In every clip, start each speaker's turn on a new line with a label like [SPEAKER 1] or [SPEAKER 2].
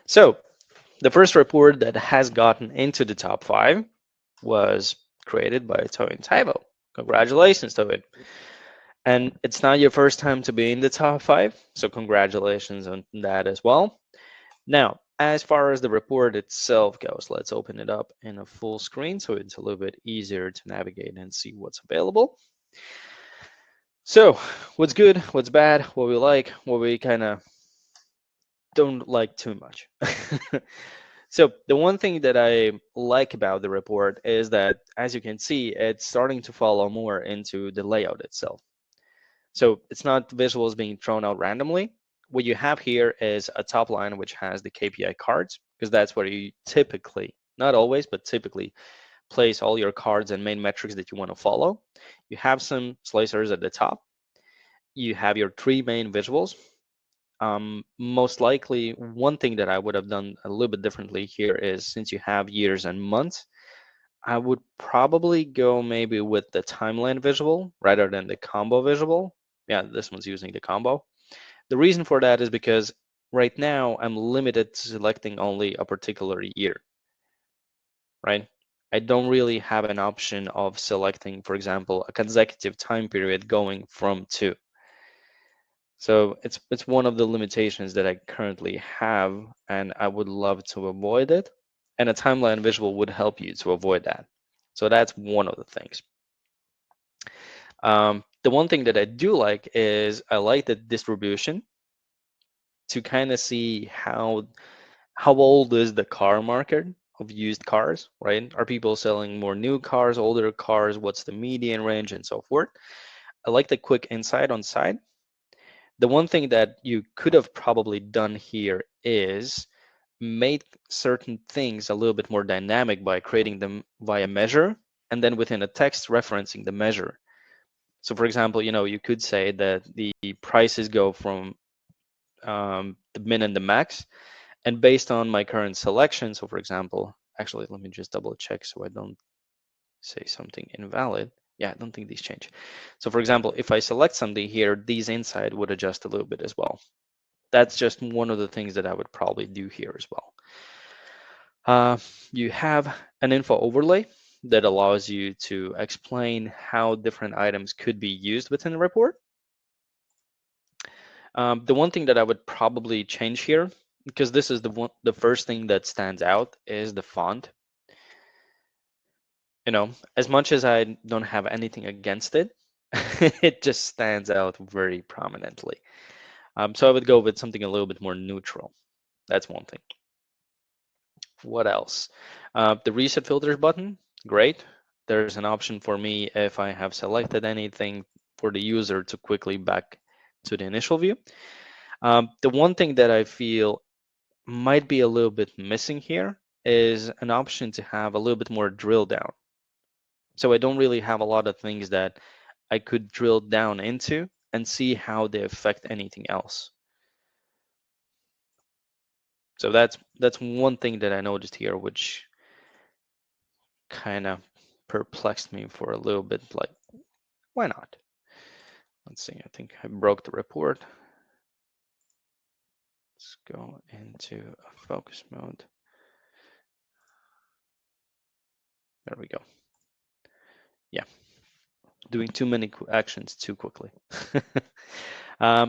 [SPEAKER 1] So the first report that has gotten into the top 5 was created by Toy and Tyvo. Congratulations to it. And it's not your first time to be in the top 5, so congratulations on that as well. Now, as far as the report itself goes, let's open it up in a full screen so it's a little bit easier to navigate and see what's available. So, what's good, what's bad, what we like, what we kind of don't like too much. So the one thing that I like about the report is that, as you can see, it's starting to follow more into the layout itself. So it's not visuals being thrown out randomly. What you have here is a top line which has the KPI cards, because that's where you typically, not always, but typically place all your cards and main metrics that you want to follow. You have some slicers at the top. You have your 3 main visuals. Most likely, one thing that I would have done a little bit differently here is, since you have years and months, I would probably go maybe with the timeline visual rather than the combo visual. Yeah, this one's using the combo. The reason for that is because right now I'm limited to selecting only a particular year, right? I don't really have an option of selecting, for example, a consecutive time period going from 2. So it's one of the limitations that I currently have, and I would love to avoid it. And a timeline visual would help you to avoid that. So that's one of the things. The one thing that I do like is I like the distribution to kind of see how old is the car market of used cars, right? Are people selling more new cars, older cars? What's the median range and so forth? I like the quick insight on side. The one thing that you could have probably done here is made certain things a little bit more dynamic by creating them via measure and then within a text referencing the measure. So for example, you could say that the prices go from the min and the max, and based on my current selection. So for example, actually, let me just double check so I don't say something invalid. Yeah, I don't think these change. So for example, if I select something here, these inside would adjust a little bit as well. That's just one of the things that I would probably do here as well. You have an info overlay that allows you to explain how different items could be used within the report. The one thing that I would probably change here, because this is the first thing that stands out, is the font. As much as I don't have anything against it, it just stands out very prominently. So I would go with something a little bit more neutral. That's one thing. What else? The reset filters button, great. There's an option for me if I have selected anything for the user to quickly back to the initial view. The one thing that I feel might be a little bit missing here is an option to have a little bit more drill down. So I don't really have a lot of things that I could drill down into and see how they affect anything else. So that's one thing that I noticed here, which kind of perplexed me for a little bit. Like, why not? Let's see. I think I broke the report. Let's go into a focus mode. There we go. Yeah, doing too many actions too quickly.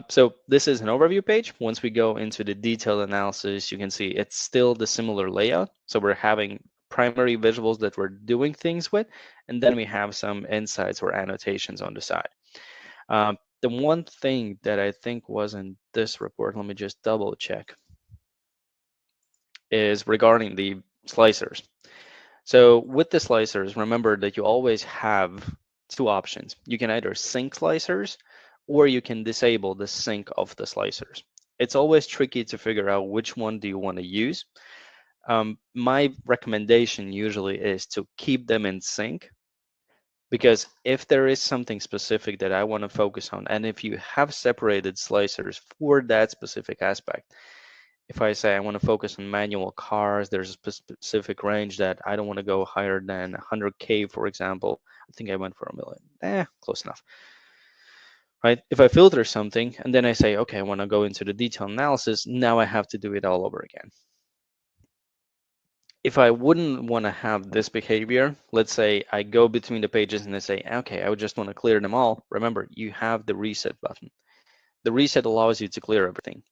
[SPEAKER 1] So this is an overview page. Once we go into the detailed analysis, you can see it's still the similar layout. So we're having primary visuals that we're doing things with, and then we have some insights or annotations on the side. The one thing that I think was in this report, let me just double check, is regarding the slicers. So with the slicers, remember that you always have 2 options. You can either sync slicers or you can disable the sync of the slicers. It's always tricky to figure out which one do you want to use. My recommendation usually is to keep them in sync, because if there is something specific that I want to focus on, and if you have separated slicers for that specific aspect, if I say I want to focus on manual cars, there's a specific range that I don't want to go higher than 100K, for example. I think I went for 1 million. Close enough. Right? If I filter something and then I say, okay, I want to go into the detailed analysis, now I have to do it all over again. if I wouldn't want to have this behavior, let's say I go between the pages and I say, okay, I would just want to clear them all. Remember, you have the reset button. The reset allows you to clear everything.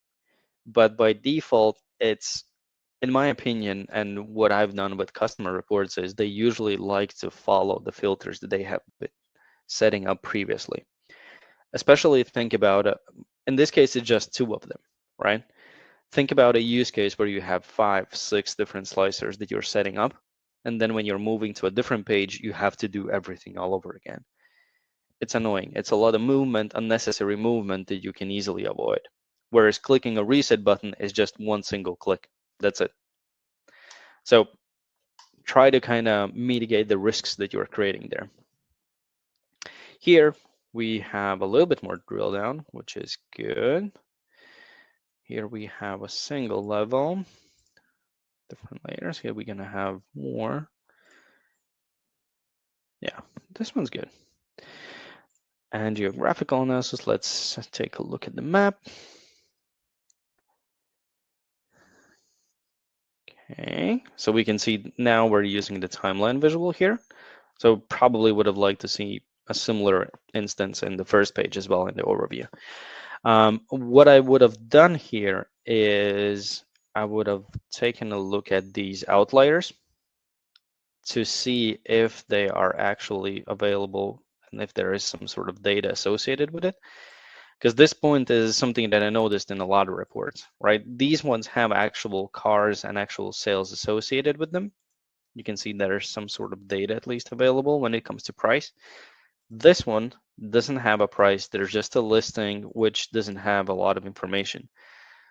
[SPEAKER 1] But by default, it's, in my opinion, and what I've done with customer reports is they usually like to follow the filters that they have been setting up previously. Especially think about, in this case, it's just 2 of them, right? Think about a use case where you have 5, 6 different slicers that you're setting up. And then when you're moving to a different page, you have to do everything all over again. It's annoying. It's a lot of movement, unnecessary movement that you can easily avoid. Whereas clicking a reset button is just one single click. That's it. So try to kind of mitigate the risks that you're creating there. Here we have a little bit more drill down, which is good. Here we have a single level, different layers. Here we're gonna have more. Yeah, this one's good. And geographical analysis, let's take a look at the map. Okay, so we can see now we're using the timeline visual here. So probably would have liked to see a similar instance in the first page as well in the overview. What I would have done here is I would have taken a look at these outliers to see if they are actually available and if there is some sort of data associated with it. Because this point is something that I noticed in a lot of reports, right? These ones have actual cars and actual sales associated with them. You can see there's some sort of data at least available when it comes to price. This one doesn't have a price. There's just a listing which doesn't have a lot of information.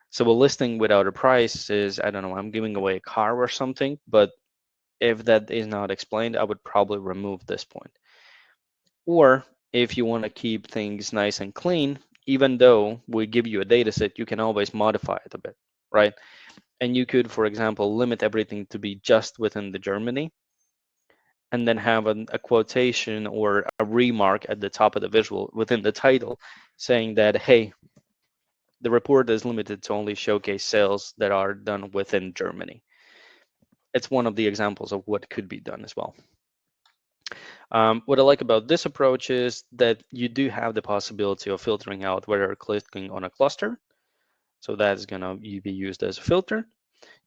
[SPEAKER 1] So a listing without a price is, I don't know, I'm giving away a car or something, but if that is not explained, I would probably remove this point. Or if you want to keep things nice and clean, even though we give you a data set, you can always modify it a bit, right? And you could, for example, limit everything to be just within the Germany and then have a quotation or a remark at the top of the visual within the title saying that, hey, the report is limited to only showcase sales that are done within Germany. It's one of the examples of what could be done as well. What I like about this approach is that you do have the possibility of filtering out whether you're clicking on a cluster. So that's going to be used as a filter.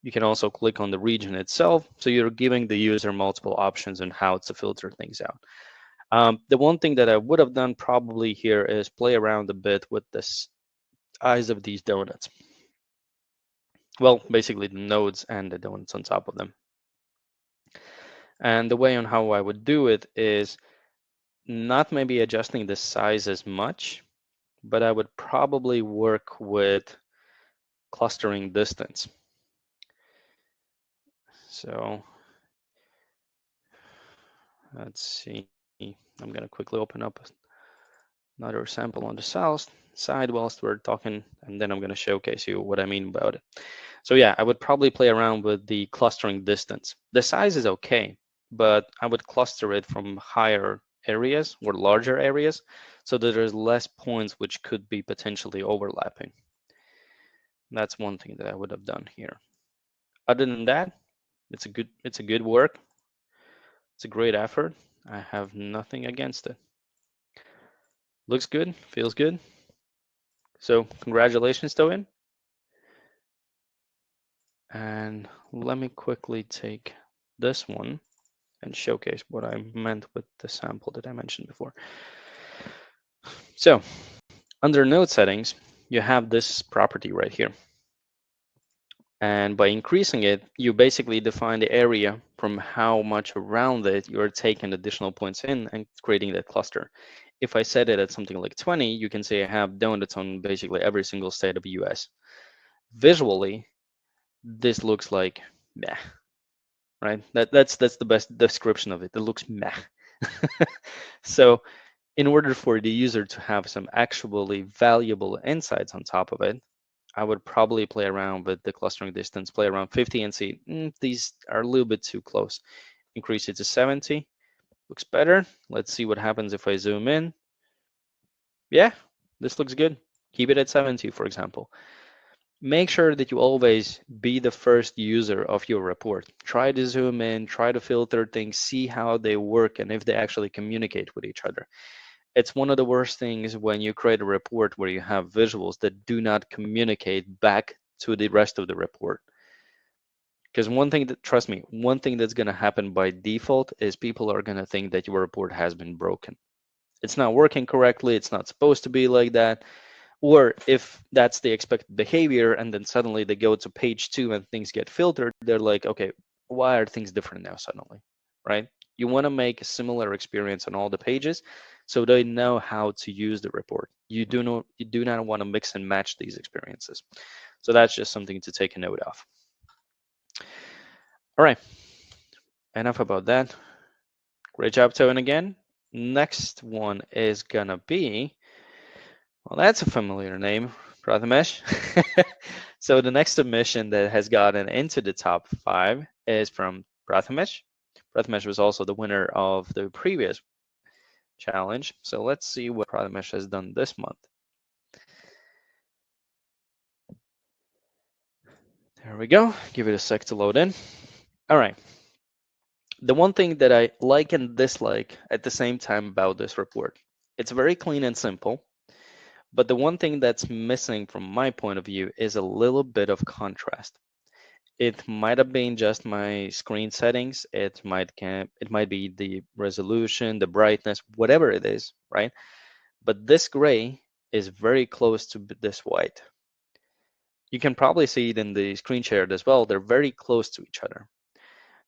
[SPEAKER 1] You can also click on the region itself. So you're giving the user multiple options on how to filter things out. The one thing that I would have done probably here is play around a bit with the size of these donuts. Well, basically the nodes and the donuts on top of them. And the way on how I would do it is not maybe adjusting the size as much, but I would probably work with clustering distance. So let's see. I'm going to quickly open up another sample on the south side whilst we're talking, and then I'm going to showcase you what I mean about it. So yeah, I would probably play around with the clustering distance. The size is okay, but I would cluster it from higher areas or larger areas so that there's less points which could be potentially overlapping. That's one thing that I would have done here. Other than that, it's a good work. It's a great effort. I have nothing against it. Looks good, feels good. So congratulations, Toin. And let me quickly take this one and showcase what I meant with the sample that I mentioned before. So under node settings, you have this property right here. And by increasing it, you basically define the area from how much around it you're taking additional points in and creating that cluster. If I set it at something like 20, you can say I have donuts on basically every single state of the US. Visually, this looks like meh, right? That's the best description of it. It looks meh. So in order for the user to have some actually valuable insights on top of it, I would probably play around with the clustering distance, play around 50 and see these are a little bit too close. Increase it to 70. Looks better. Let's see what happens if I zoom in. Yeah, this looks good. Keep it at 70, for example. Make sure that you always be the first user of your report. Try to zoom in, try to filter things, see how they work and if they actually communicate with each other. It's one of the worst things when you create a report where you have visuals that do not communicate back to the rest of the report. Because one thing that, trust me, one thing that's going to happen by default is people are going to think that your report has been broken. It's not working correctly. It's not supposed to be like that. Or if that's the expected behavior and then suddenly they go to page 2 and things get filtered, they're like, okay, why are things different now suddenly, right? You want to make a similar experience on all the pages so they know how to use the report. You do not want to mix and match these experiences. So that's just something to take a note of. All right, enough about that. Great job, Tone, again. Next one is gonna be, well, that's a familiar name, Prathamesh. So the next submission that has gotten into the top 5 is from Prathamesh. Prathamesh was also the winner of the previous challenge. So let's see what Prathamesh has done this month. There we go. Give it a sec to load in. All right. The one thing that I like and dislike at the same time about this report, it's very clean and simple. But the one thing that's missing from my point of view is a little bit of contrast. It might have been just my screen settings. It might be the resolution, the brightness, whatever it is, right? But this gray is very close to this white. You can probably see it in the screen shared as well. They're very close to each other.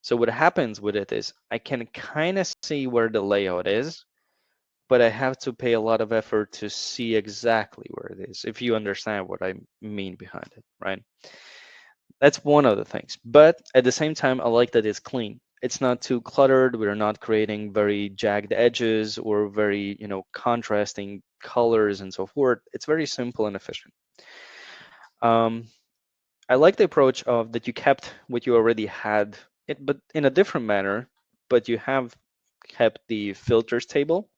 [SPEAKER 1] So what happens with it is I can kind of see where the layout is, but I have to pay a lot of effort to see exactly where it is, if you understand what I mean behind it, right? That's one of the things. But at the same time, I like that it's clean. It's not too cluttered. We're not creating very jagged edges or very, contrasting colors and so forth. It's very simple and efficient. I like the approach of that you kept what you already had, but in a different manner, but you have kept the filters table.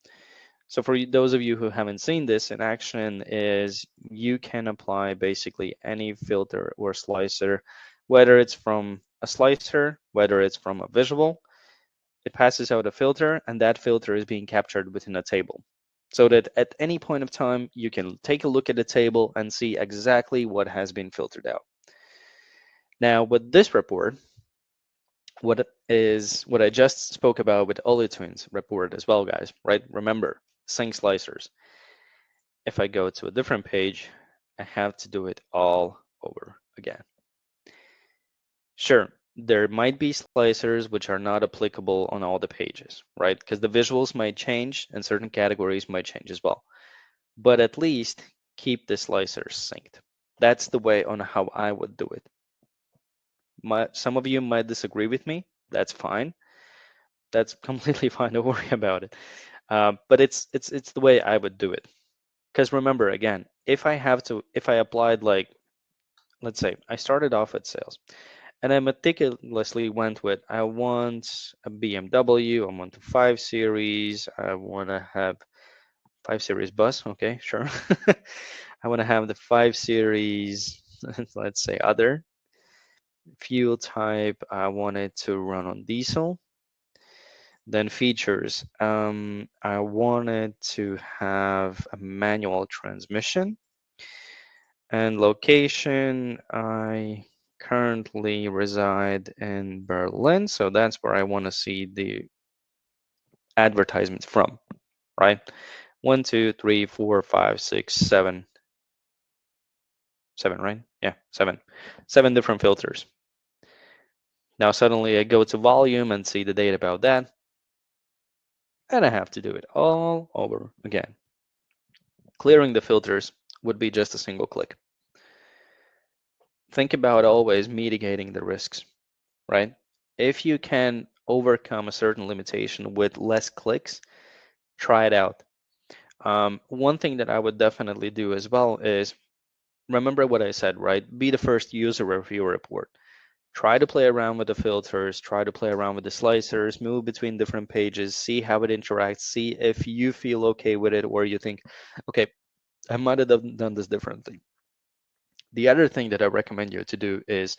[SPEAKER 1] So for those of you who haven't seen this in action is you can apply basically any filter or slicer, whether it's from a slicer, whether it's from a visual, it passes out a filter and that filter is being captured within a table. So that at any point of time, you can take a look at the table and see exactly what has been filtered out. Now with this report, what I just spoke about with Twins report as well, guys, right? Remember, sync slicers. If I go to a different page, I have to do it all over again. Sure, there might be slicers which are not applicable on all the pages, right? Because the visuals might change and certain categories might change as well. But at least keep the slicers synced. That's the way on how I would do it. Some of you might disagree with me. That's fine. That's completely fine. Don't worry about it. But it's the way I would do it. Because remember, again, if I applied like, let's say I started off at sales and I meticulously went with, I want a BMW, I want a 5 Series, I want to have 5 Series bus, okay, sure. I want to have the 5 Series, let's say other fuel type, I want it to run on diesel. Then features, I wanted to have a manual transmission. And location, I currently reside in Berlin, so that's where I want to see the advertisements from, right? 1, 2, 3, 4, 5, 6, 7. 7, right? Yeah, 7. 7 different filters. Now suddenly I go to volume and see the data about that, and I have to do it all over again. Clearing the filters would be just a single click. Think about always mitigating the risks, right? If you can overcome a certain limitation with less clicks, try it out. One thing that I would definitely do as well is remember what I said, right? Be the first user of your report. Try to play around with the filters, try to play around with the slicers, move between different pages, see how it interacts, see if you feel okay with it or you think, okay, I might have done this differently. The other thing that I recommend you to do is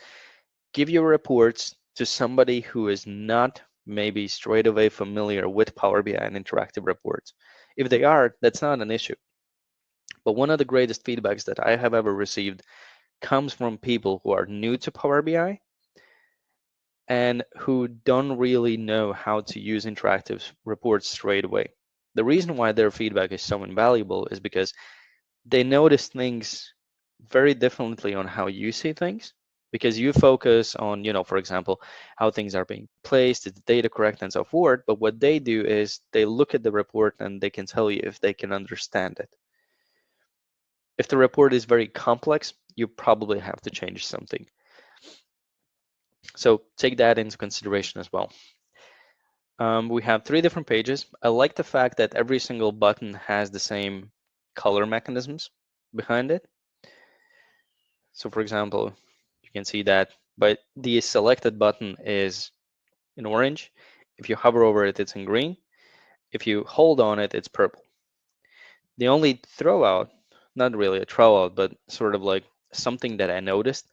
[SPEAKER 1] give your reports to somebody who is not maybe straight away familiar with Power BI and interactive reports. If they are, that's not an issue. But one of the greatest feedbacks that I have ever received comes from people who are new to Power BI and who don't really know how to use interactive reports straight away. The reason why their feedback is so invaluable is because they notice things very differently on how you see things, because you focus on, for example, how things are being placed, is the data correct, and so forth. But what they do is they look at the report and they can tell you if they can understand it. If the report is very complex, you probably have to change something. So take that into consideration as well. We have 3 different pages. I like the fact that every single button has the same color mechanisms behind it. So for example, you can see that, but the selected button is in orange. If you hover over it, it's in green. If you hold on it, it's purple. The only throw out, not really a throw out, but sort of like something that I noticed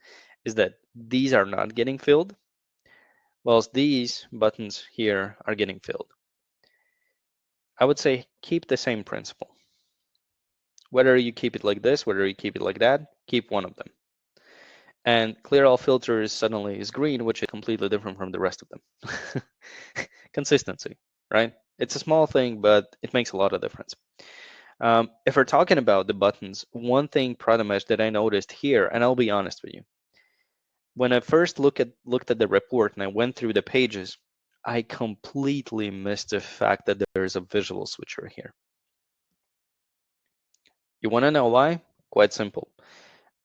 [SPEAKER 1] is that these are not getting filled, whilst these buttons here are getting filled. I would say keep the same principle. Whether you keep it like this, whether you keep it like that, keep one of them. And clear all filters suddenly is green, which is completely different from the rest of them. Consistency, right? It's a small thing, but it makes a lot of difference. If we're talking about the buttons, one thing pretty much that I noticed here, and I'll be honest with you, when I first looked at the report and I went through the pages, I completely missed the fact that there's a visual switcher here. You want to know why? Quite simple.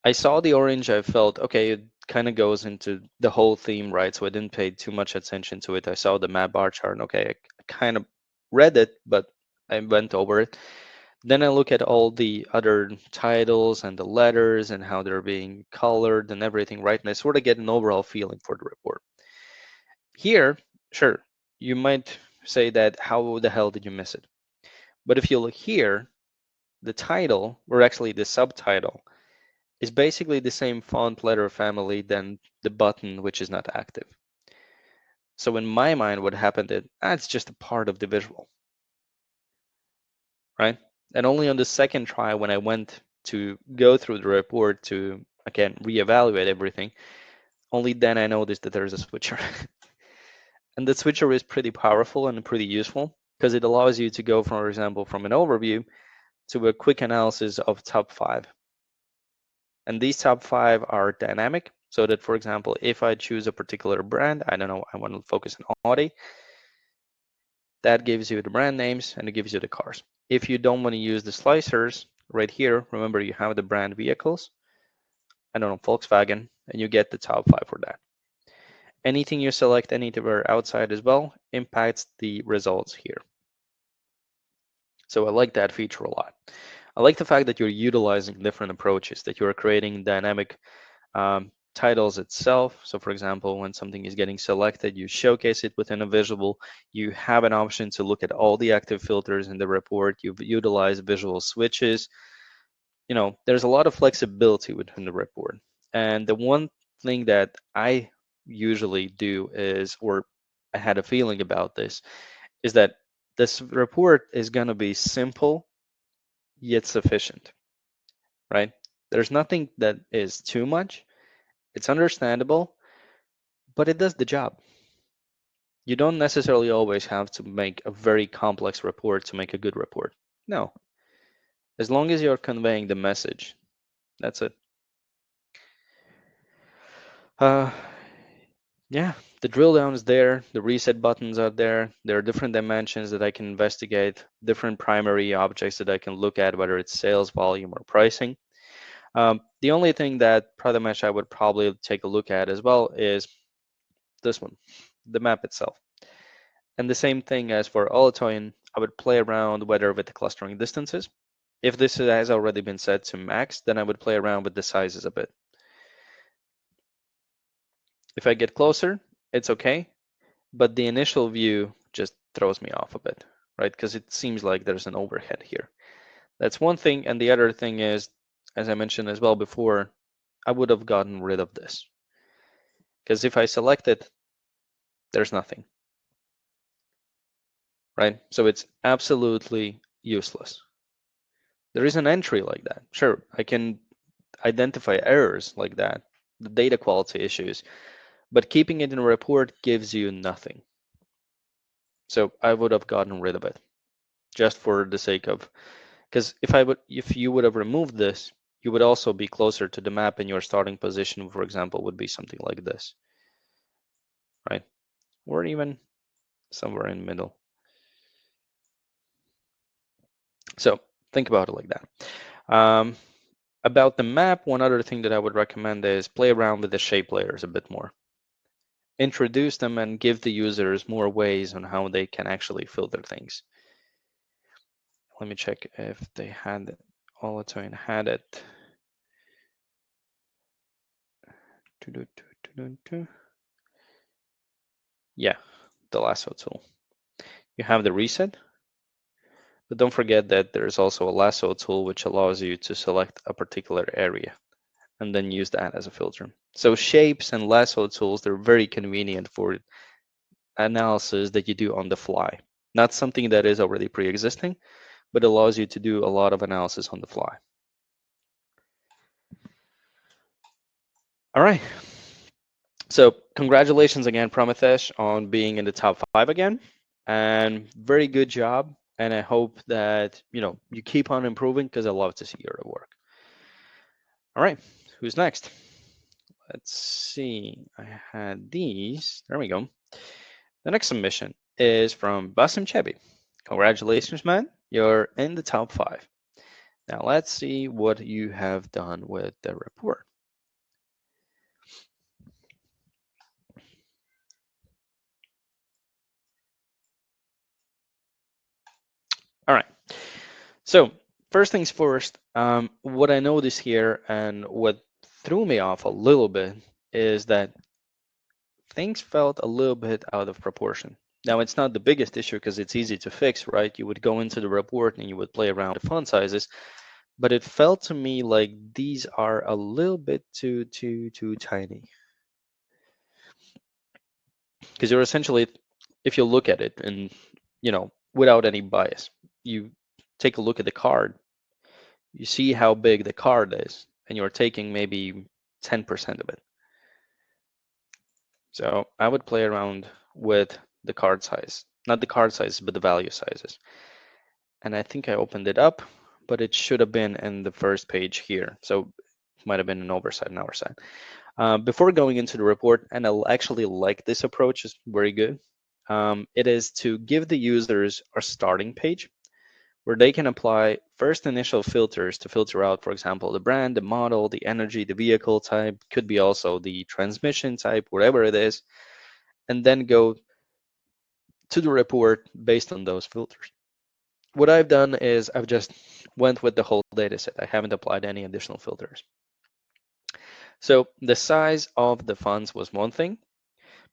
[SPEAKER 1] I saw the orange, I felt, okay, it kind of goes into the whole theme, right? So I didn't pay too much attention to it. I saw the map bar chart, and okay, I kind of read it, but I went over it. Then I look at all the other titles and the letters and how they're being colored and everything, right? And I sort of get an overall feeling for the report. Here, sure, you might say that how the hell did you miss it? But if you look here, the title, or actually the subtitle, is basically the same font letter family than the button, which is not active. So in my mind, what happened is it's just a part of the visual, right? And only on the second try, when I went to go through the report to, again, reevaluate everything, only then I noticed that there's a switcher. And the switcher is pretty powerful and pretty useful because it allows you to go, for example, from an overview to a quick analysis of top 5. And these top 5 are dynamic, so that, for example, if I choose a particular brand, I don't know, I want to focus on Audi, that gives you the brand names and it gives you the cars. If you don't want to use the slicers, right here, remember you have the brand vehicles, I don't know, Volkswagen, and you get the top 5 for that. Anything you select anywhere outside as well impacts the results here. So I like that feature a lot. I like the fact that you're utilizing different approaches, that you're creating dynamic titles itself. So for example, when something is getting selected, you showcase it within a visual. You have an option to look at all the active filters in the report. You've utilized visual switches. There's a lot of flexibility within the report. And the one thing that I usually do is, or I had a feeling about this, is that this report is going to be simple yet sufficient, right? There's nothing that is too much. It's understandable, but it does the job. You don't necessarily always have to make a very complex report to make a good report. No. As long as you're conveying the message, that's it. Yeah, the drill down is there. The reset buttons are there. There are different dimensions that I can investigate, different primary objects that I can look at, whether it's sales volume or pricing. The only thing that pretty much I would probably take a look at as well is this one, the map itself. And the same thing as for Olatoin, I would play around whether with the clustering distances. If this has already been set to max, then I would play around with the sizes a bit. If I get closer, it's okay, but the initial view just throws me off a bit, right? Because it seems like there's an overhead here. That's one thing, and the other thing is, as I mentioned as well before, I would have gotten rid of this. Because if I select it, there's nothing, right? So it's absolutely useless. There is an entry like that. Sure, I can identify errors like that, the data quality issues, but keeping it in a report gives you nothing. So I would have gotten rid of it just for the sake of, because if you would have removed this, you would also be closer to the map, and your starting position, for example, would be something like this, right? Or even somewhere in the middle. So think about it like that. About the map, one other thing that I would recommend is play around with the shape layers a bit more. Introduce them and give the users more ways on how they can actually filter things. Let me check if they had it. Olatoin had it. Yeah, the lasso tool. You have the reset, but don't forget that there's also a lasso tool which allows you to select a particular area and then use that as a filter. So shapes and lasso tools, they're very convenient for analysis that you do on the fly. Not something that is already pre-existing, but allows you to do a lot of analysis on the fly. All right. So congratulations again, Promethesh, on being in the top 5 again, and very good job. And I hope that you keep on improving, because I love to see your work. All right, who's next? Let's see. I had these. There we go. The next submission is from Basim Chebi. Congratulations, man. You're in the top 5. Now let's see what you have done with the report. All right. So first things first, what I noticed here and what threw me off a little bit is that things felt a little bit out of proportion. Now, it's not the biggest issue because it's easy to fix, right? You would go into the report and you would play around with font sizes, but it felt to me like these are a little bit too tiny. Because you're essentially, if you look at it and, without any bias, you take a look at the card, you see how big the card is, and you're taking maybe 10% of it. So I would play around with the card size, not the card size, but the value sizes. And I think I opened it up, but it should have been in the first page here. So it might have been an oversight on our side. Before going into the report, and I actually like this approach, it's very good. It is to give the users a starting page where they can apply first initial filters to filter out, for example, the brand, the model, the energy, the vehicle type, could be also the transmission type, whatever it is, and then go to the report based on those filters. What I've done is I've just went with the whole data set. I haven't applied any additional filters. So the size of the fonts was one thing,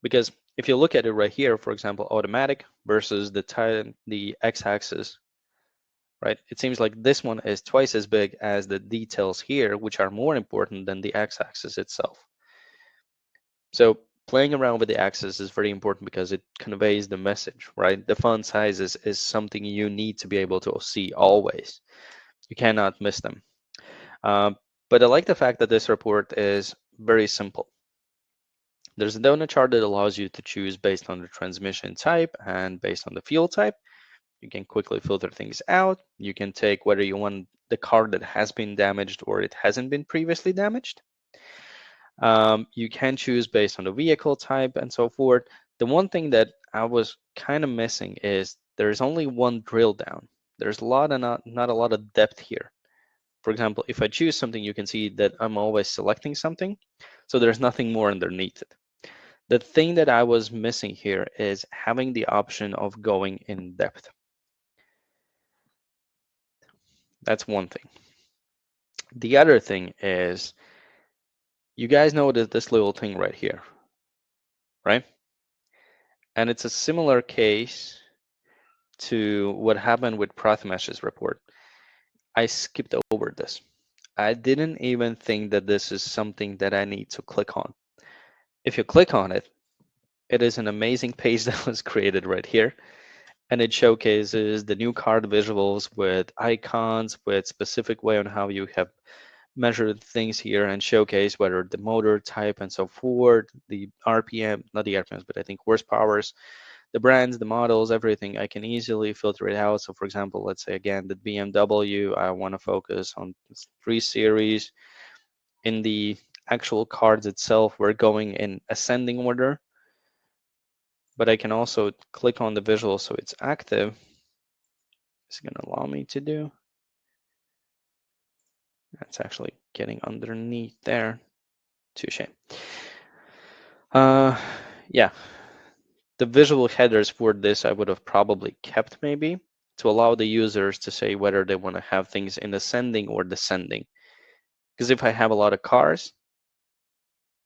[SPEAKER 1] because if you look at it right here, for example, automatic versus the x-axis, right? It seems like this one is twice as big as the details here, which are more important than the x-axis itself. So playing around with the axis is very important because it conveys the message, right? The font sizes is something you need to be able to see always. You cannot miss them. But I like the fact that this report is very simple. There's a donut chart that allows you to choose based on the transmission type and based on the fuel type. You can quickly filter things out. You can take whether you want the car that has been damaged or it hasn't been previously damaged. You can choose based on the vehicle type and so forth. The one thing that I was kind of missing is there's only one drill down. There's a lot and not a lot of depth here. For example, if I choose something, you can see that I'm always selecting something. So there's nothing more underneath it. The thing that I was missing here is having the option of going in depth. That's one thing. The other thing is, you guys know that this little thing right here, right? And it's a similar case to what happened with Prathmesh's report. I skipped over this. I didn't even think that this is something that I need to click on. If you click on it, it is an amazing page that was created right here. And it showcases the new card visuals with icons, with specific way on how you have measured things here and showcase whether the motor type and so forth, the RPM, not the RPMs, but I think horsepowers, the brands, the models, everything. I can easily filter it out. So for example, let's say again, the BMW, I want to focus on 3 Series. In the actual cards itself, we're going in ascending order, but I can also click on the visual so it's active. It's going to allow me to do. That's actually getting underneath there. Touche. Yeah, the visual headers for this I would have probably kept maybe to allow the users to say whether they want to have things in ascending or descending. Because if I have a lot of cars,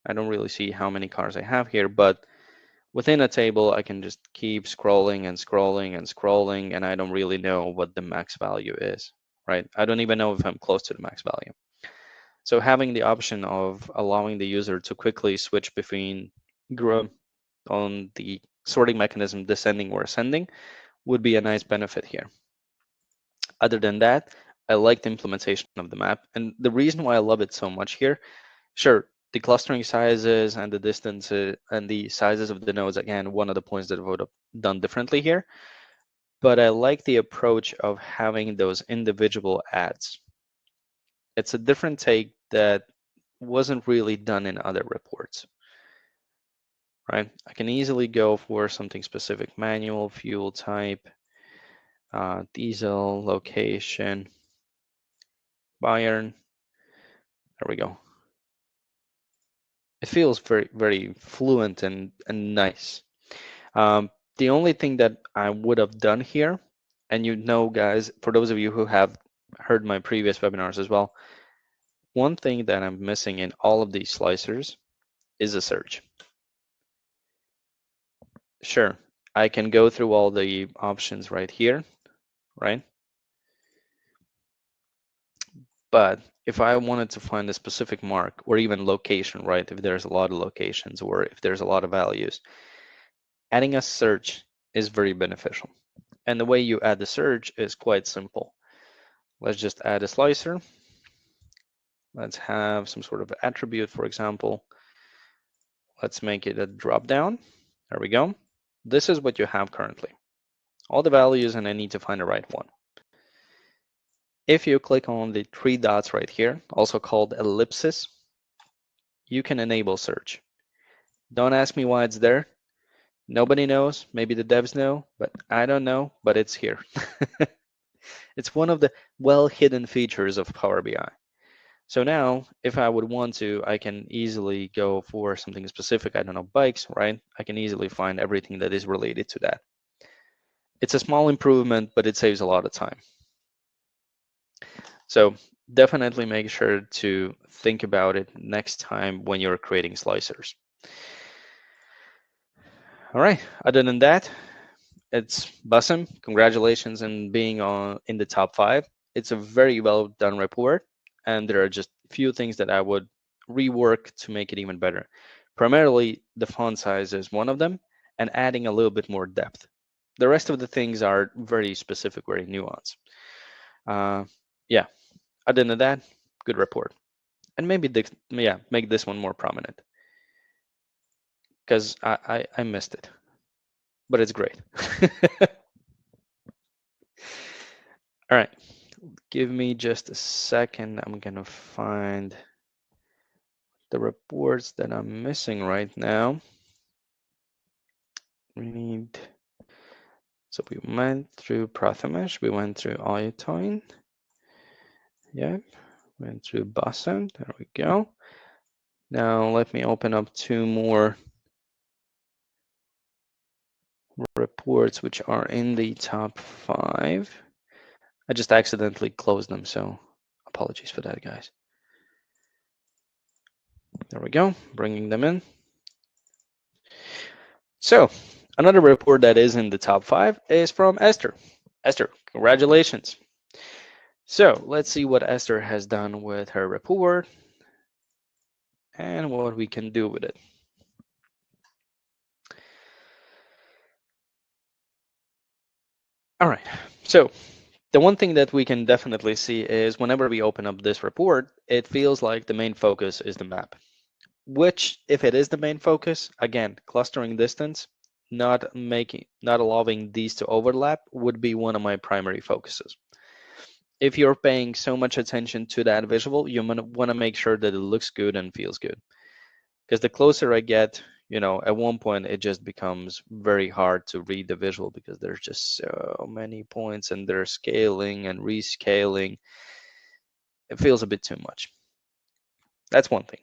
[SPEAKER 1] I don't really see how many cars I have here, but within a table, I can just keep scrolling and scrolling and scrolling, and I don't really know what the max value is, right? I don't even know if I'm close to the max value. So having the option of allowing the user to quickly switch between on the sorting mechanism descending or ascending would be a nice benefit here. Other than that, I like the implementation of the map. And the reason why I love it so much here, sure, the clustering sizes and the distances and the sizes of the nodes, again, one of the points that I would have done differently here. But I like the approach of having those individual ads. It's a different take that wasn't really done in other reports, right? I can easily go for something specific, manual, fuel type, diesel, location, Bayern. There we go. It feels very, very fluent and nice. The only thing that I would have done here, and you know, guys, for those of you who have heard my previous webinars as well, one thing that I'm missing in all of these slicers is a search. Sure, I can go through all the options right here, right? But if I wanted to find a specific mark or even location, right? If there's a lot of locations or if there's a lot of values, adding a search is very beneficial. And the way you add the search is quite simple. Let's just add a slicer. Let's have some sort of attribute, for example. Let's make it a drop down. There we go. This is what you have currently. All the values, and I need to find the right one. If you click on the 3 dots right here, also called ellipsis, you can enable search. Don't ask me why it's there. Nobody knows. Maybe the devs know, but I don't know, but it's here. It's one of the well-hidden features of Power BI. So now, if I would want to, I can easily go for something specific. I don't know, bikes, right? I can easily find everything that is related to that. It's a small improvement, but it saves a lot of time. So definitely make sure to think about it next time when you're creating slicers. All right, other than that, it's Bassem. Congratulations on being in the top 5. It's a very well done report, and there are just a few things that I would rework to make it even better. Primarily, the font size is one of them, and adding a little bit more depth. The rest of the things are very specific, very nuanced. Yeah, other than that, good report. And maybe make this one more prominent because I missed it, but it's great. All right, give me just a second. I'm gonna find the reports that I'm missing right now. So we went through Prathamesh, we went through Ayatoin. Yeah, went through Bassem, there we go. Now let me open up 2 more reports which are in the top 5. I just accidentally closed them, so apologies for that, guys. There we go, bringing them in. So another report that is in the top 5 is from Esther. Esther, congratulations. So let's see what Esther has done with her report and what we can do with it. All right, so the one thing that we can definitely see is whenever we open up this report, it feels like the main focus is the map, which if it is the main focus, again, clustering distance, not allowing these to overlap would be one of my primary focuses. If you're paying so much attention to that visual, you want to make sure that it looks good and feels good. Because the closer I get, at one point it just becomes very hard to read the visual because there's just so many points and they're scaling and rescaling. It feels a bit too much. That's one thing.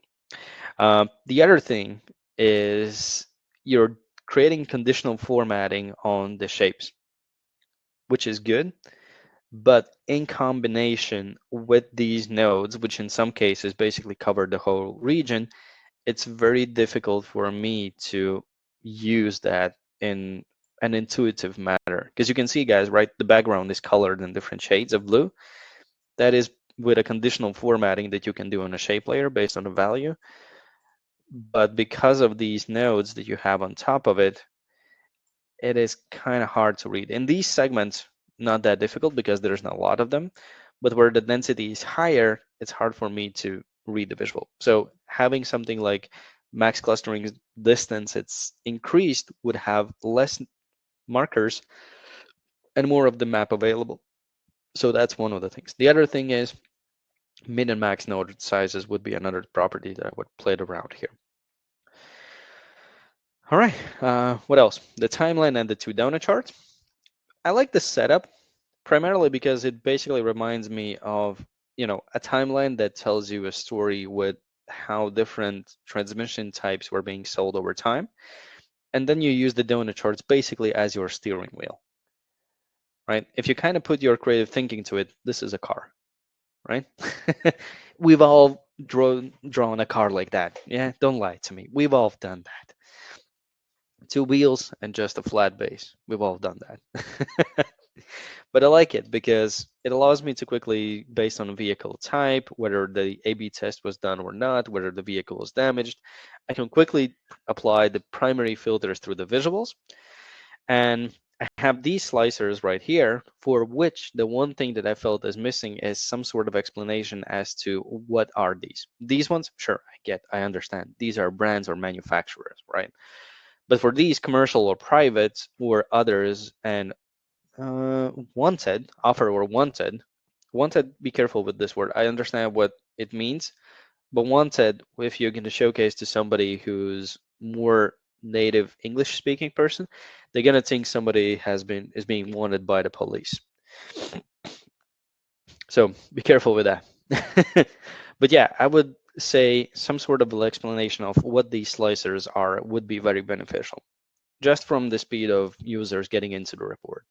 [SPEAKER 1] The other thing is you're creating conditional formatting on the shapes, which is good. But in combination with these nodes, which in some cases basically cover the whole region, it's very difficult for me to use that in an intuitive manner. Because you can see, guys, right, the background is colored in different shades of blue. That is with a conditional formatting that you can do on a shape layer based on a value. But because of these nodes that you have on top of it, it is kind of hard to read. In these segments, not that difficult because there's not a lot of them, but where the density is higher, it's hard for me to read the visual. So having something like max clustering distance, it's increased, would have less markers and more of the map available. So that's one of the things. The other thing is min and max node sizes would be another property that I would play around here. All right, what else? The timeline and the two donut charts. I like the setup primarily because it basically reminds me of, a timeline that tells you a story with how different transmission types were being sold over time. And then you use the donut charts basically as your steering wheel, right? If you kind of put your creative thinking to it, this is a car, right? We've all drawn a car like that. Yeah, don't lie to me. We've all done that. Two wheels and just a flat base. We've all done that. But I like it because it allows me to quickly, based on vehicle type, whether the A/B test was done or not, whether the vehicle was damaged, I can quickly apply the primary filters through the visuals. And I have these slicers right here, for which the one thing that I felt is missing is some sort of explanation as to what are these. These ones, sure, I understand. These are brands or manufacturers, right? But for these commercial or private or others and wanted, offer or wanted, be careful with this word. I understand what it means, but wanted, if you're going to showcase to somebody who's more native English speaking person, they're going to think somebody is being wanted by the police. So be careful with that. But yeah, I would say some sort of explanation of what these slicers are would be very beneficial, just from the speed of users getting into the report.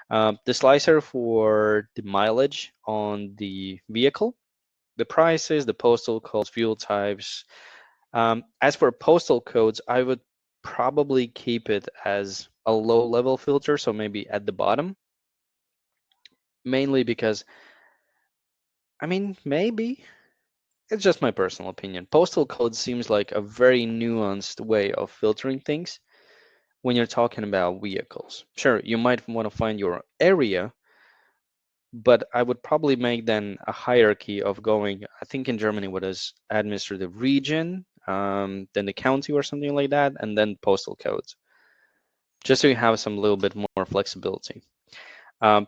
[SPEAKER 1] The slicer for the mileage on the vehicle, the prices, the postal codes, fuel types. As for postal codes, I would probably keep it as a low level filter, so maybe at the bottom, mainly because, maybe it's just my personal opinion. Postal code seems like a very nuanced way of filtering things when you're talking about vehicles. Sure, you might want to find your area, but I would probably make then a hierarchy of going, I think in Germany, what is administrative region, then the county or something like that, and then postal codes, just so you have some little bit more flexibility.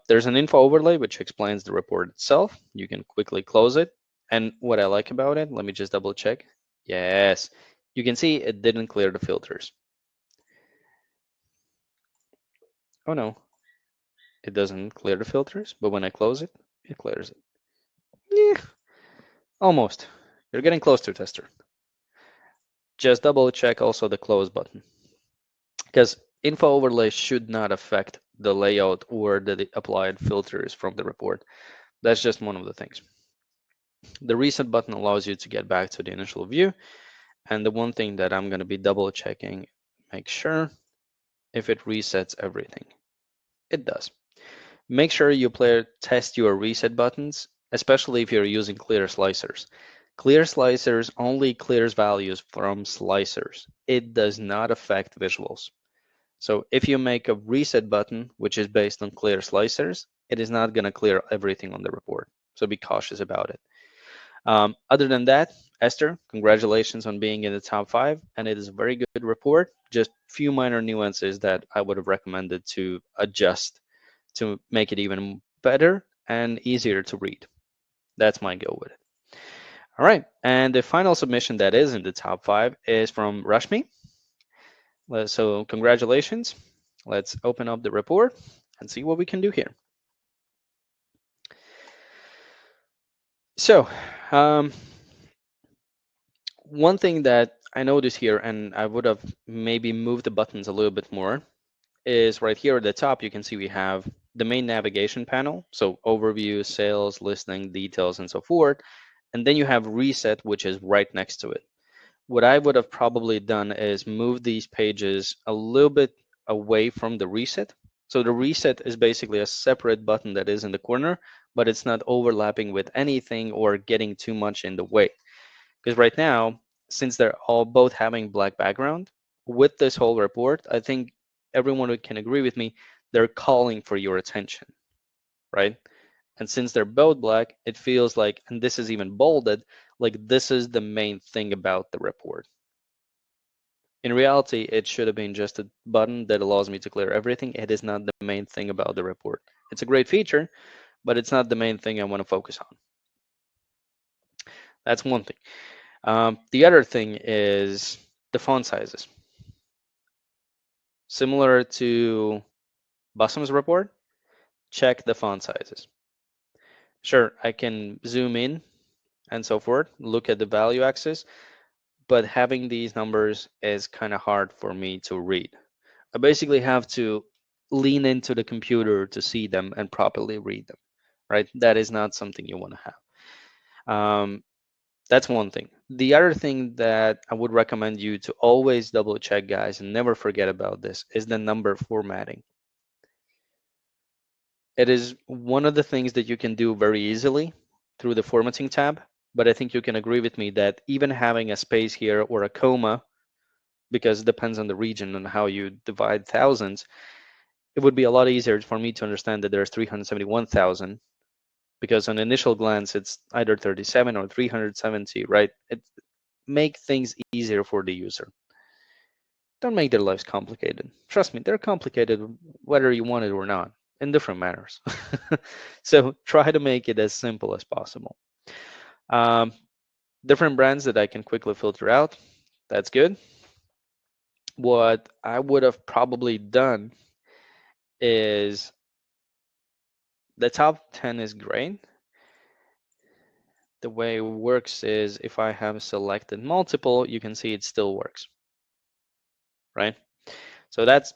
[SPEAKER 1] There's an info overlay which explains the report itself. You can quickly close it. And what I like about it, let me just double check. Yes, you can see it didn't clear the filters. Oh no, it doesn't clear the filters, but when I close it, it clears it. Yeah, almost. You're getting close to tester. Just double check also the close button, because info overlay should not affect the layout or the applied filters from the report. That's just one of the things. The reset button allows you to get back to the initial view. And the one thing that I'm going to be double checking, make sure if it resets everything. It does. Make sure you test your reset buttons, especially if you're using clear slicers. Clear slicers only clears values from slicers. It does not affect visuals. So if you make a reset button, which is based on clear slicers, it is not going to clear everything on the report. So be cautious about it. Other than that, Esther, congratulations on being in the top 5, and it is a very good report. Just few minor nuances that I would have recommended to adjust to make it even better and easier to read. That's my go with it. All right, and the final submission that is in the top 5 is from Rashmi. So congratulations. Let's open up the report and see what we can do here. So one thing that I noticed here, and I would have maybe moved the buttons a little bit more, is right here at the top, you can see we have the main navigation panel. So overview, sales, listing, details, and so forth. And then you have reset, which is right next to it. What I would have probably done is move these pages a little bit away from the reset. So the reset is basically a separate button that is in the corner, but it's not overlapping with anything or getting too much in the way. Because right now, since they're all both having black background, with this whole report, I think everyone can agree with me, they're calling for your attention, right? And since they're both black, it feels like, and this is even bolded, like this is the main thing about the report. In reality, it should have been just a button that allows me to clear everything. It is not the main thing about the report. It's a great feature, but it's not the main thing I want to focus on. That's one thing. The other thing is the font sizes. Similar to Bassam's report, check the font sizes. Sure, I can zoom in and so forth, look at the value axis, but having these numbers is kind of hard for me to read. I basically have to lean into the computer to see them and properly read them, right? That is not something you want to have. That's one thing. The other thing that I would recommend you to always double check, guys, and never forget about this, is the number formatting. It is one of the things that you can do very easily through the formatting tab, but I think you can agree with me that even having a space here or a comma, because it depends on the region and how you divide thousands, it would be a lot easier for me to understand that there's 371,000, because on initial glance, it's either 37 or 370, right? It make things easier for the user. Don't make their lives complicated. Trust me, they're complicated whether you want it or not, in different manners. So try to make it as simple as possible. Different brands that I can quickly filter out. That's good. What I would have probably done is the top 10 is great. The way it works is if I have selected multiple, you can see it still works, right? So that's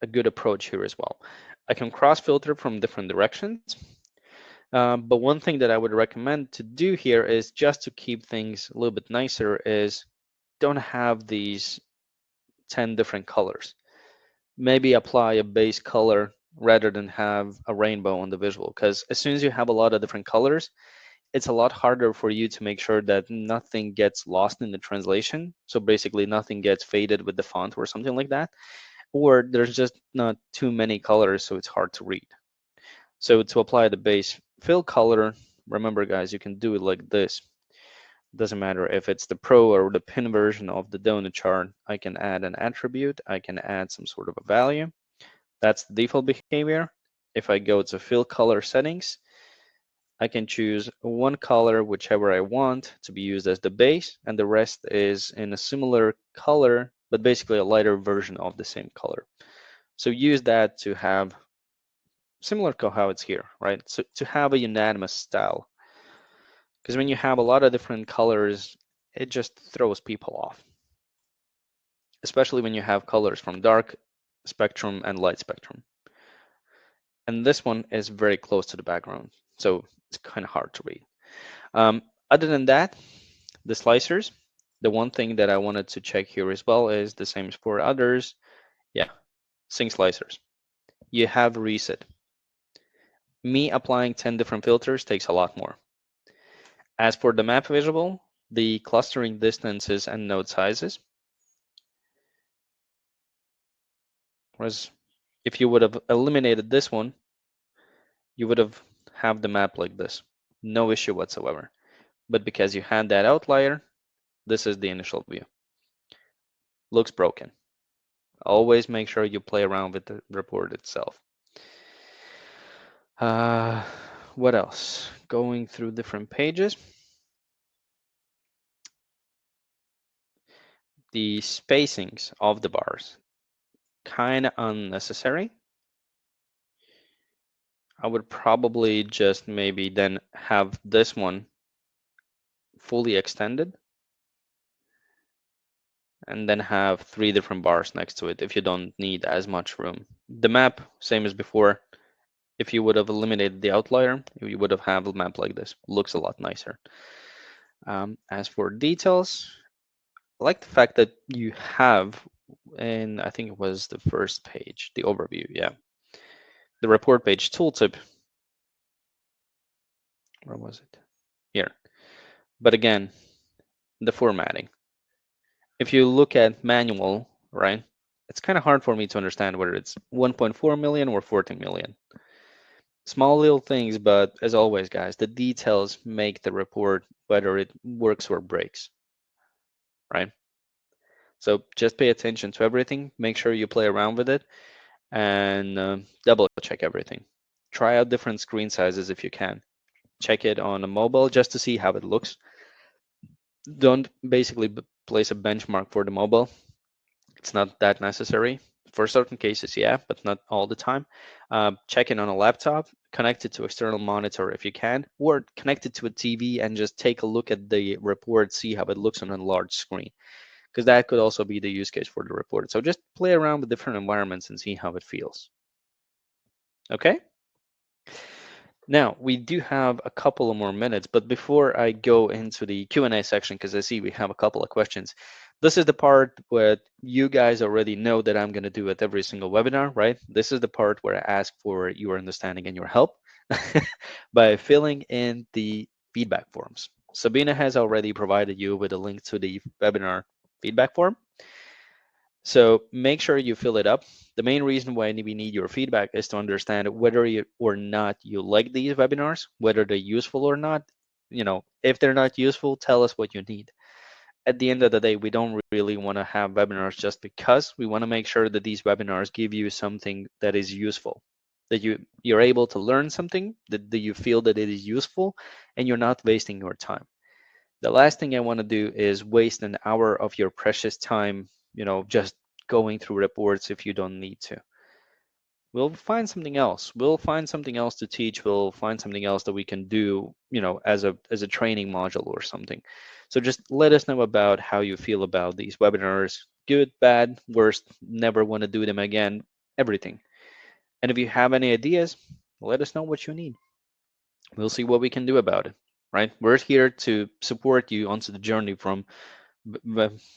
[SPEAKER 1] a good approach here as well. I can cross filter from different directions. But one thing that I would recommend to do here is just to keep things a little bit nicer is don't have these 10 different colors. Maybe apply a base color rather than have a rainbow on the visual, because as soon as you have a lot of different colors, it's a lot harder for you to make sure that nothing gets lost in the translation. So basically nothing gets faded with the font or something like that, or there's just not too many colors, so it's hard to read. So to apply the base fill color, remember guys, you can do it like this. Doesn't matter if it's the pro or the pin version of the donut chart. I can add an attribute. I can add some sort of a value. That's the default behavior. If I go to fill color settings, I can choose one color, whichever I want, to be used as the base, and the rest is in a similar color, but basically a lighter version of the same color. So use that to have similar to how it's here, right? So to have a unanimous style. Because when you have a lot of different colors, it just throws people off. Especially when you have colors from dark spectrum and light spectrum. And this one is very close to the background, so it's kind of hard to read. Other than that, the slicers, the one thing that I wanted to check here as well is the same for others. Yeah, sync slicers. You have reset. Me applying 10 different filters takes a lot more. As for the map visible, the clustering distances and node sizes, whereas if you would have eliminated this one, you would have the map like this. No issue whatsoever. But because you had that outlier, this is the initial view. Looks broken. Always make sure you play around with the report itself. What else? Going through different pages. The spacings of the bars, kind of unnecessary. I would probably just maybe then have this one fully extended and then have 3 different bars next to it if you don't need as much room. The map, same as before. If you would have eliminated the outlier, you would have had a map like this. Looks a lot nicer. As for details, I like the fact that you have, and I think it was the first page, the overview, yeah. The report page tooltip. Where was it? Here. But again, the formatting. If you look at manual, right, it's kind of hard for me to understand whether it's 1.4 million or 14 million. Small little things, but as always, guys, the details make the report whether it works or breaks, right? So just pay attention to everything. Make sure you play around with it and double check everything. Try out different screen sizes if you can. Check it on a mobile just to see how it looks. Don't basically place a benchmark for the mobile. It's not that necessary. For certain cases, yeah, but not all the time. Check it on a laptop, connect it to external monitor if you can, or connect it to a TV and just take a look at the report, see how it looks on a large screen, because that could also be the use case for the report. So just play around with different environments and see how it feels. Okay? Now, we do have a couple of more minutes, but before I go into the Q&A section, because I see we have a couple of questions, this is the part where you guys already know that I'm going to do at every single webinar, right? This is the part where I ask for your understanding and your help by filling in the feedback forms. Sabina has already provided you with a link to the webinar feedback form. So make sure you fill it up. The main reason why we need your feedback is to understand whether or not you like these webinars, whether they're useful or not. You know, if they're not useful, tell us what you need. At the end of the day, we don't really want to have webinars just because. We want to make sure that these webinars give you something that is useful, that you're able to learn something, that you feel that it is useful, and you're not wasting your time. The last thing I want to do is waste an hour of your precious time, you know, just going through reports if you don't need to. We'll find something else. We'll find something else to teach. We'll find something else that we can do, you know, as a training module or something. So just let us know about how you feel about these webinars. Good, bad, worst, never want to do them again, everything. And if you have any ideas, let us know what you need. We'll see what we can do about it, right? We're here to support you onto the journey from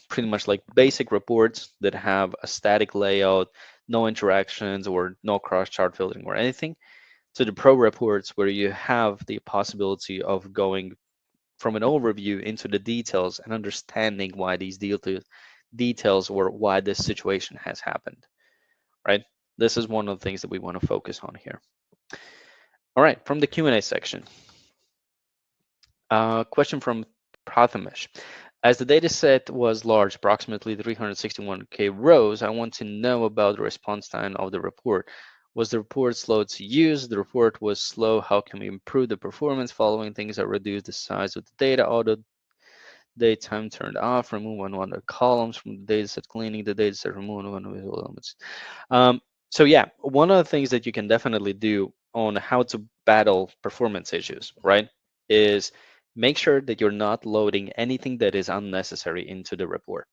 [SPEAKER 1] pretty much like basic reports that have a static layout, no interactions or no cross chart filtering or anything, to the pro reports where you have the possibility of going from an overview into the details and understanding why these details or why this situation has happened, right? This is one of the things that we want to focus on here. All right, from the Q&A section. Question from Prathamesh. As the data set was large, approximately 361K rows, I want to know about the response time of the report. Was the report slow to use? The report was slow. How can we improve the performance following things that reduce the size of the data? Auto date time turned off. Remove one of the columns from the dataset. Cleaning the dataset. Remove one of the elements. So yeah, one of the things that you can definitely do on how to battle performance issues, right, is make sure that you're not loading anything that is unnecessary into the report.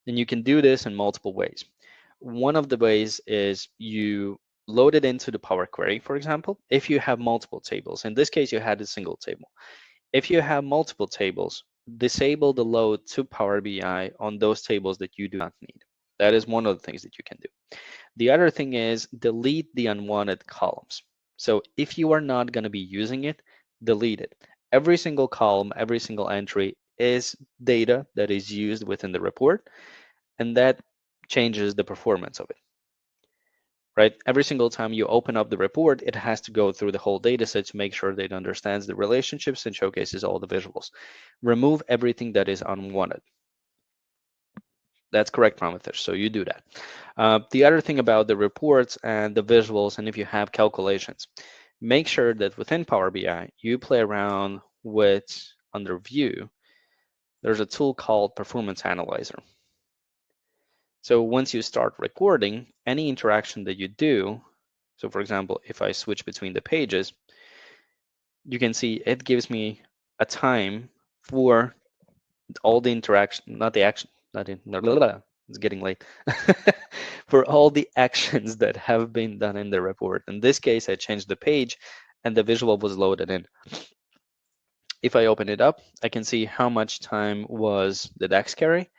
[SPEAKER 1] And you can do this in multiple ways. One of the ways is you load it into the Power Query, for example, if you have multiple tables. In this case, you had a single table. If you have multiple tables, disable the load to Power BI on those tables that you do not need. That is one of the things that you can do. The other thing is delete the unwanted columns. So if you are not going to be using it, delete it. Every single column, every single entry is data that is used within the report, and that changes the performance of it, right? Every single time you open up the report, it has to go through the whole data set to make sure that it understands the relationships and showcases all the visuals. Remove everything that is unwanted. That's correct, Prometheus. So you do that. The other thing about the reports and the visuals, and if you have calculations, make sure that within Power BI, you play around with, under View, there's a tool called Performance Analyzer. So once you start recording, any interaction that you do, so for example, if I switch between the pages, you can see it gives me a time for all the interaction, not the action, not in, blah, blah, blah, it's getting late, for all the actions that have been done in the report. In this case, I changed the page and the visual was loaded in. If I open it up, I can see how much time was the DAX carry,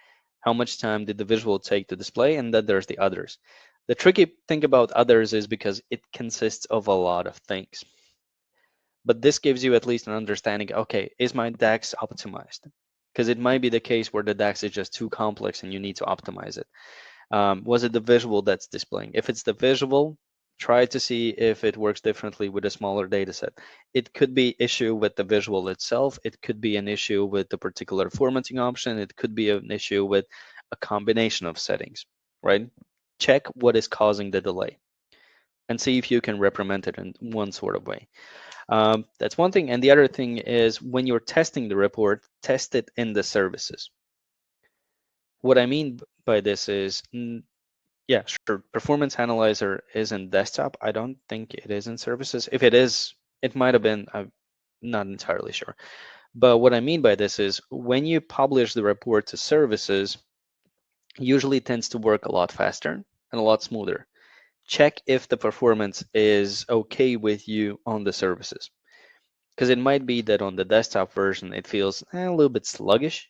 [SPEAKER 1] how much time did the visual take to display, and then there's the others. The tricky thing about others is because it consists of a lot of things. But this gives you at least an understanding, okay, is my DAX optimized? Because it might be the case where the DAX is just too complex and you need to optimize it. Was it the visual that's displaying? If it's the visual, try to see if it works differently with a smaller data set. It could be issue with the visual itself. It could be an issue with the particular formatting option. It could be an issue with a combination of settings, right? Check what is causing the delay and see if you can reprimand it in one sort of way. That's one thing. And the other thing is when you're testing the report, test it in the services. What I mean by this is, yeah, sure, Performance Analyzer is in desktop. I don't think it is in services. If it is, it might have been, I'm not entirely sure. But what I mean by this is when you publish the report to services, usually it tends to work a lot faster and a lot smoother. Check if the performance is okay with you on the services. Because it might be that on the desktop version, it feels a little bit sluggish,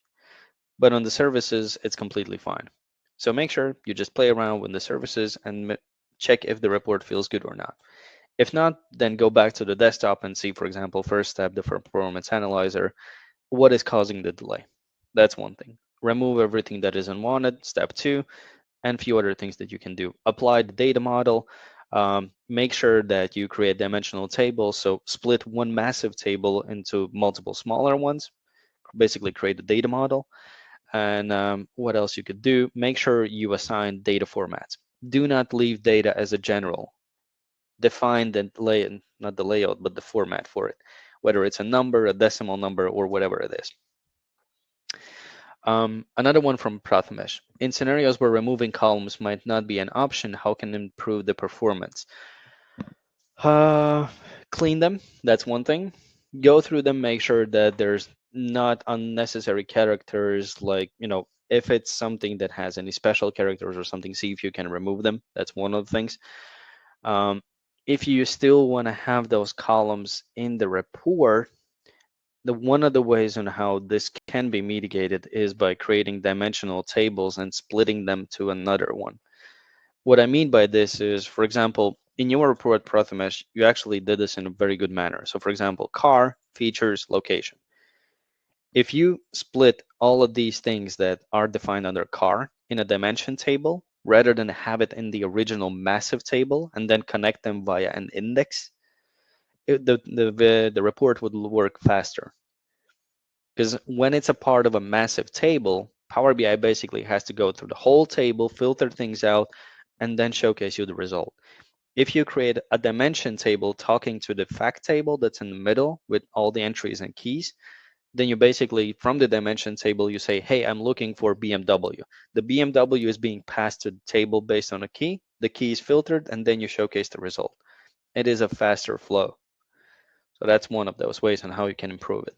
[SPEAKER 1] but on the services, it's completely fine. So make sure you just play around with the services and check if the report feels good or not. If not, then go back to the desktop and see, for example, first step, the performance analyzer, what is causing the delay. That's one thing. Remove everything that is unwanted, step two, and a few other things that you can do. Apply the data model. Make sure that you create dimensional tables. So split one massive table into multiple smaller ones. Basically create a data model. And what else you could do? Make sure you assign data formats. Do not leave data as a general. Define the layout, not the layout, but the format for it, whether it's a number, a decimal number, or whatever it is. Another one from Prathamesh. In scenarios where removing columns might not be an option, how can improve the performance? Clean them, that's one thing. Go through them, make sure that there's not unnecessary characters, like, if it's something that has any special characters or something, see if you can remove them. That's one of the things. If you still want to have those columns in the report, one of the ways on how this can be mitigated is by creating dimensional tables and splitting them to another one. What I mean by this is, for example, in your report, Prathamesh, you actually did this in a very good manner. So for example, car, features, location. If you split all of these things that are defined under car in a dimension table, rather than have it in the original massive table and then connect them via an index, the report would work faster. Because when it's a part of a massive table, Power BI basically has to go through the whole table, filter things out, and then showcase you the result. If you create a dimension table talking to the fact table that's in the middle with all the entries and keys, then you basically, from the dimension table, you say, hey, I'm looking for BMW. The BMW is being passed to the table based on a key. The key is filtered, and then you showcase the result. It is a faster flow. So that's one of those ways on how you can improve it.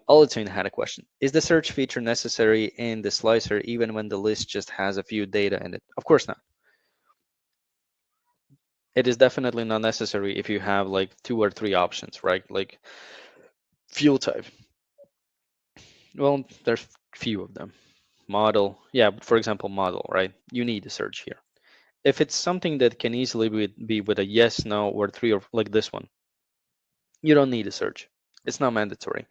[SPEAKER 1] Olitune had a question. Is the search feature necessary in the slicer even when the list just has a few data in it? Of course not. It is definitely not necessary if you have like 2 or 3 options, right? Like fuel type. Well, there's few of them. Model, yeah, for example, model, right? You need a search here. If it's something that can easily be with a yes, no, or three, or like this one, you don't need a search. It's not mandatory.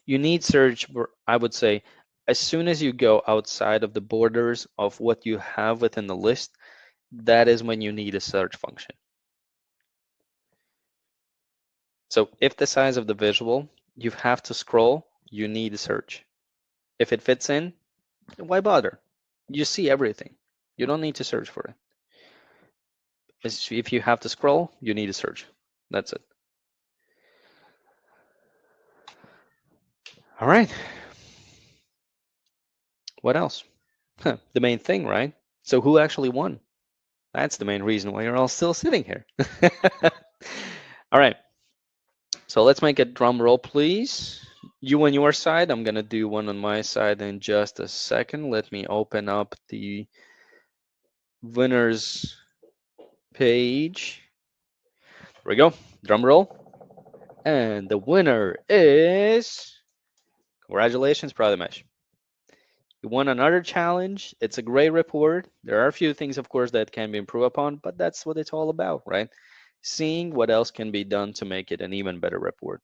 [SPEAKER 1] You need search, I would say, as soon as you go outside of the borders of what you have within the list, that is when you need a search function. So if the size of the visual, you have to scroll, you need a search. If it fits in, why bother? You see everything. You don't need to search for it. If you have to scroll, you need a search. That's it. All right. What else? The main thing, right? So who actually won? That's the main reason why you're all still sitting here. All right. So let's make a drum roll, please. You on your side. I'm going to do one on my side in just a second. Let me open up the winners page. There we go. Drum roll. And the winner is, congratulations, Prathamesh. You won another challenge. It's a great report. There are a few things, of course, that can be improved upon, but that's what it's all about, right? Seeing what else can be done to make it an even better report.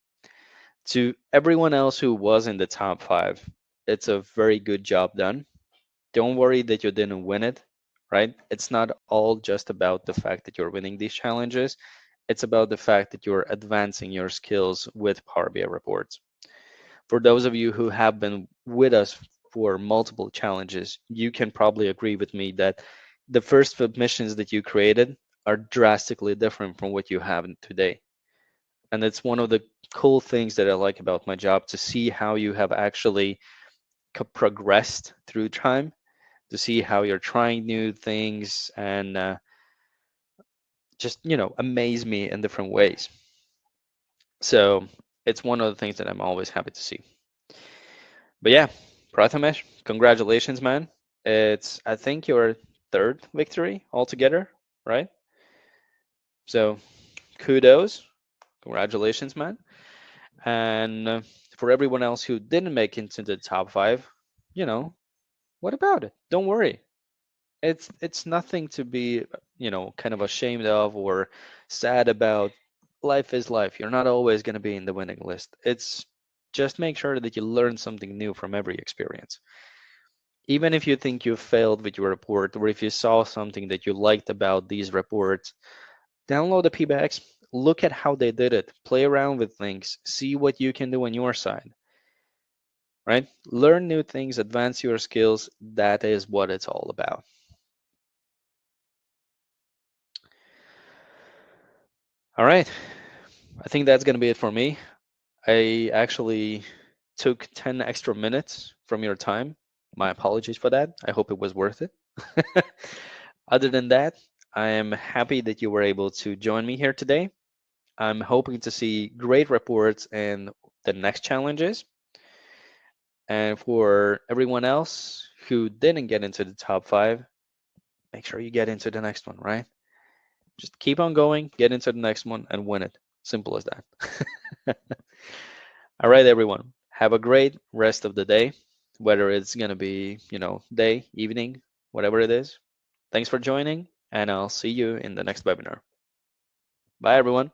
[SPEAKER 1] To everyone else who was in the top 5, it's a very good job done. Don't worry that you didn't win it, right? It's not all just about the fact that you're winning these challenges. It's about the fact that you're advancing your skills with Power BI reports. For those of you who have been with us for multiple challenges, you can probably agree with me that the first submissions that you created are drastically different from what you have today. And it's one of the cool things that I like about my job, to see how you have actually progressed through time, to see how you're trying new things, and just, amaze me in different ways. So it's one of the things that I'm always happy to see. But yeah, Prathamesh, congratulations, man. It's, I think, your third victory altogether, right? So kudos. Congratulations, man. And for everyone else who didn't make it into the top 5, what about it? Don't worry. It's nothing to be, kind of ashamed of or sad about. Life is life. You're not always going to be in the winning list. It's just make sure that you learn something new from every experience. Even if you think you failed with your report, or if you saw something that you liked about these reports, download the PBX, look at how they did it, play around with things, see what you can do on your side, right? Learn new things, advance your skills. That is what it's all about. All right. I think that's going to be it for me. I actually took 10 extra minutes from your time. My apologies for that. I hope it was worth it. Other than that, I am happy that you were able to join me here today. I'm hoping to see great reports in the next challenges. And for everyone else who didn't get into the top 5, make sure you get into the next one, right? Just keep on going, get into the next one, and win it. Simple as that. All right, everyone. Have a great rest of the day, whether it's going to be, day, evening, whatever it is. Thanks for joining, and I'll see you in the next webinar. Bye, everyone.